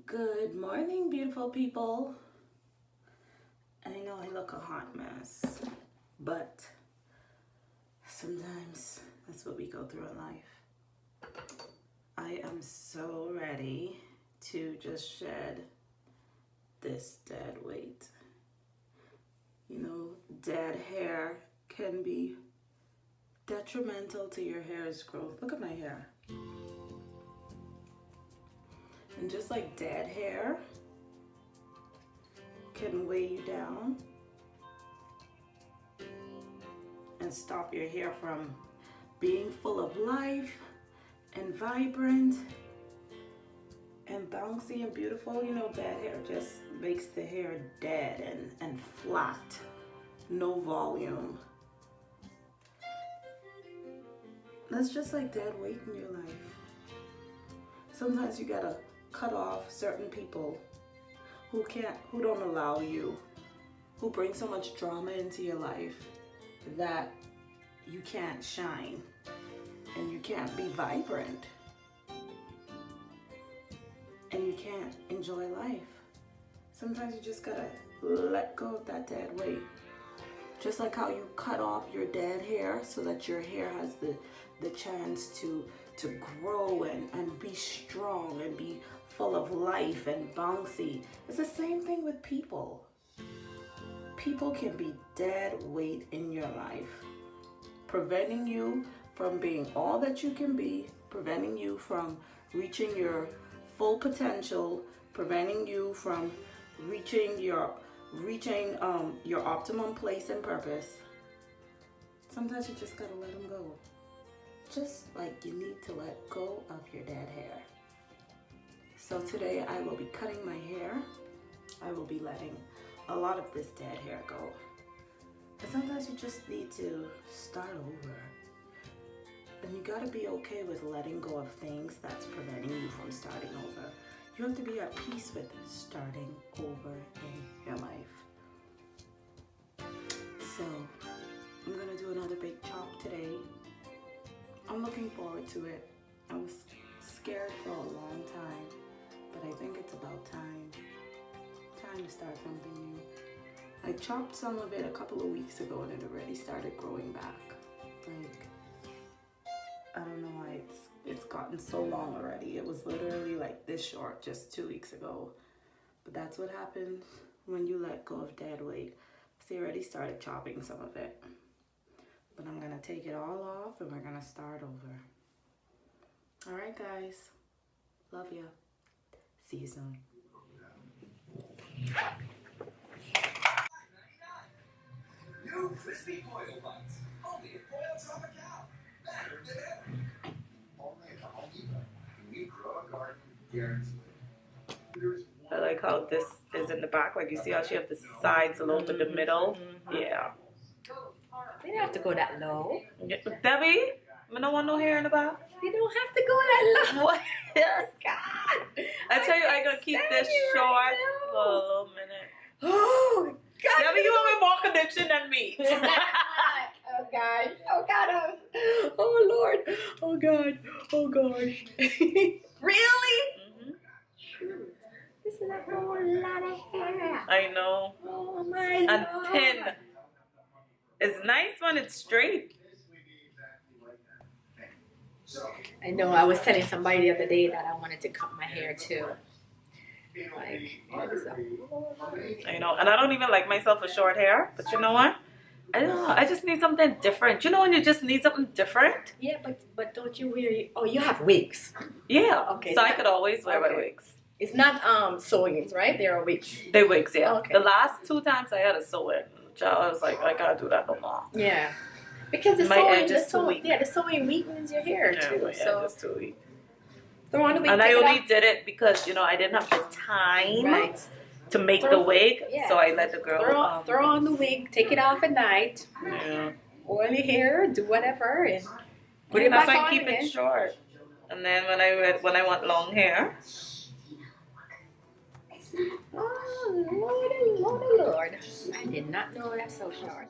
Good morning, beautiful people. I know I look a hot mess, but sometimes that's what we go through in life. I am so ready to just shed this dead weight. You know, dead hair can be detrimental to your hair's growth. Look at my hair. And just like dead hair can weigh you down and stop your hair from being full of life and vibrant and bouncy and beautiful, you know, bad hair just makes the hair dead and flat, no volume. That's just like dead weight in your life. Sometimes you gotta cut off certain people who don't allow you, who bring so much drama into your life that you can't shine and you can't be vibrant and you can't enjoy life. Sometimes you just gotta let go of that dead weight. Just like how you cut off your dead hair so that your hair has the chance to grow and be strong and be full of life and bouncy. It's the same thing with people. People can be dead weight in your life, preventing you from being all that you can be, preventing you from reaching your full potential, preventing you from reaching your optimum place and purpose. Sometimes you just gotta let them go. Just like you need to let go of your dead hair. So today I will be cutting my hair. I will be letting a lot of this dead hair go. And sometimes you just need to start over. And you gotta be okay with letting go of things that's preventing you from starting over. You have to be at peace with starting over in your life. So I'm gonna do another big chop today. I'm looking forward to it. I was scared for a long time, but I think it's about time to start something new. I chopped some of it a couple of weeks ago and it already started growing back. Like, I don't know why it's gotten so long already. It was literally like this short just 2 weeks ago. But that's what happens when you let go of dead weight. See, I already started chopping some of it. But I'm gonna take it all off and we're gonna start over. All right, guys. Love ya. See you soon. New crispy Pollo Bites. Only at Pollo Tropical. Better than ever. Only at the Home Depot. We grow a garden guaranteed. I like how this is in the back. Like you see how she has the sides a little bit in the middle. Yeah. You don't have to go that low. Debbie, I don't want no hair in the back. You don't have to go that low. What? Yes. God. I tell you, I'm gonna keep this short for a little minute. Oh, God. Debbie, you have more condition than me. Oh, gosh. Oh, God. Oh, Lord. Oh, God. Oh, gosh. Really? Mm-hmm. This is a whole lot of hair. I know. Oh, my And Lord. thin. It's nice when it's straight. I know. I was telling somebody the other day that I wanted to cut my hair, too. Like, I know, and I don't even like myself with short hair, but you know what? I don't know. I just need something different. You know when you just need something different? yeah, but don't you wear? Oh, you have wigs. Yeah. Okay, So I so- could always wear my okay. wigs. It's not sewings, right? They are wigs. They wigs, yeah. Okay. The last 2 times I had to sew it. Child, I was like, I can't do that no more. Yeah, because the My sewing, edge is too weak. the sewing weakens your hair too. my So edge is too weak. throw on the wig. And I take it only off. did it because, you know, I didn't have the time Right. to make Throw- the wig. yeah. So I let the girl. Throw on the wig. Take it off at night. Yeah. Oil your hair. Do whatever, and put it And that's back why on I keep again. it short. And then when I want long hair, Oh, Lord. I did not know that's so short.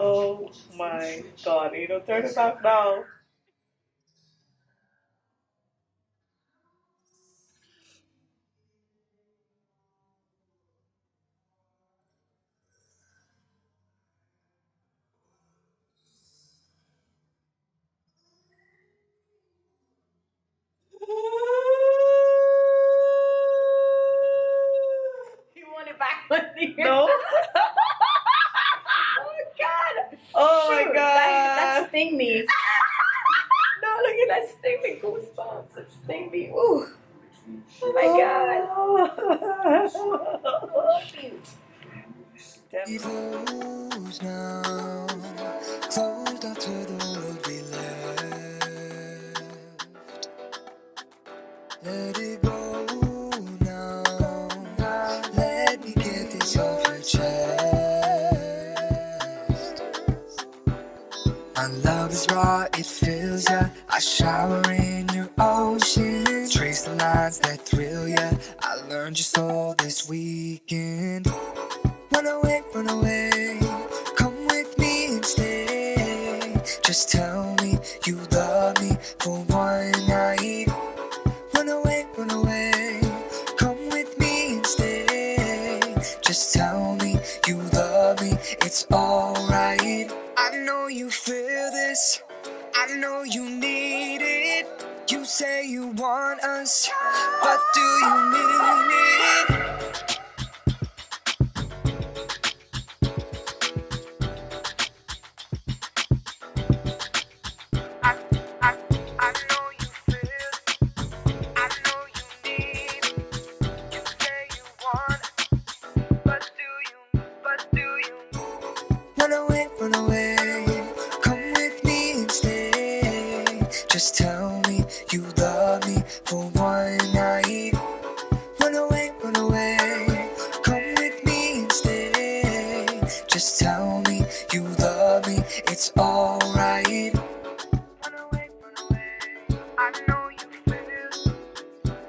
Oh my god, you don't turn it back now. You want it back with you? No. Oh God! Oh my Shoot, god. That sting me. No, look at that sting me. Goosebumps. It sting me. Ooh. Oh my God. Oh, shoot. Closed now, closed off to the world we left. Let it go now. Let me get this off your chest. My love is raw, it fills ya. I shower in your ocean. Trace the lines that thrill ya. I learned your soul this weekend. Run away, come with me and stay. Just tell me you love me for one night. Run away, come with me and stay. Just tell me you love me, it's alright. I know you feel this, I know you need it. You say you want us, but do you mean it? I know you feel, I know you need. You say you want, but do you? Run away, come with me and stay. Just tell me you love me for one night. Run away, come with me and stay. Just tell me you love me, it's alright. Run away, I know you feel,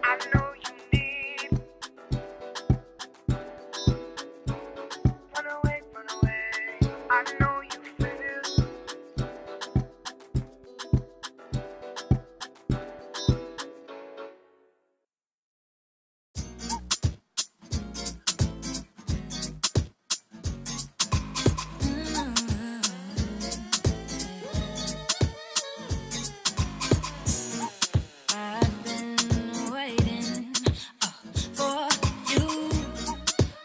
I know you need. Run away, I know you feel. I've been waiting for you,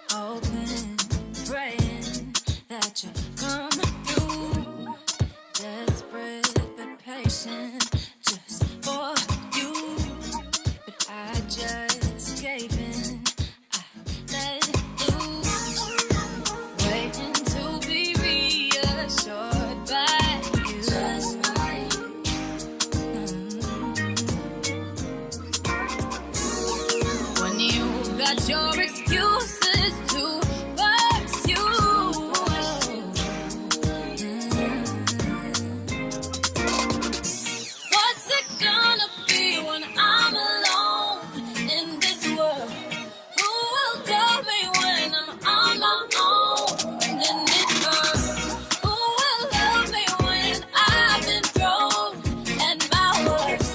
hoping, praying that you come through. Desperate but patient, just for you. But I just gave in, I let loose, waiting to be reassured by you. When you've got your excuses to pursue. What's it gonna be when I'm alone in this world? Who will love me when I'm on my own and it hurts? Who will love me when I've been thrown at my worst?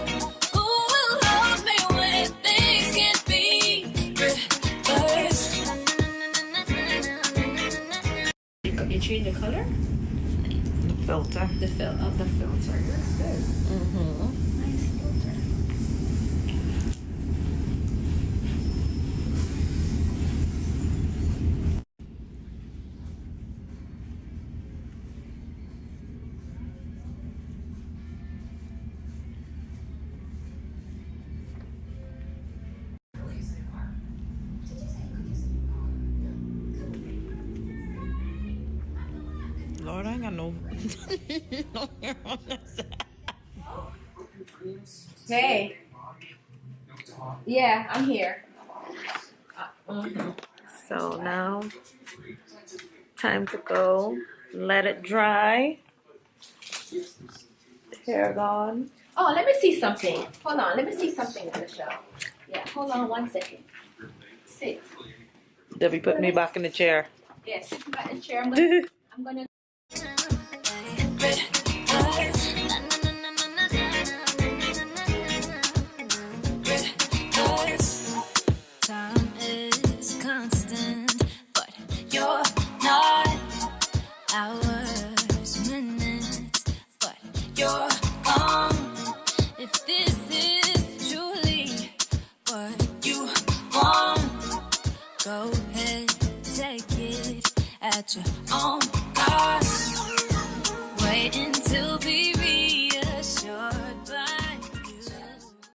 Who will love me when things can't be reversed? You change the color? Filter. The filter. That's good. Mm-hmm. Nice filter. Lord, I ain't got no. No hair on this. Hey. Yeah, I'm here. So now, time to go. Let it dry. Hair gone. Oh, let me see something. Hold on. Let me see something in the show. Yeah, hold on 1 second. Sit. Debbie put me back in the chair. Yeah, sit back in the chair. I'm gonna you're gone. If this is truly what you want, go ahead, take it at your own cost. Wait until we reach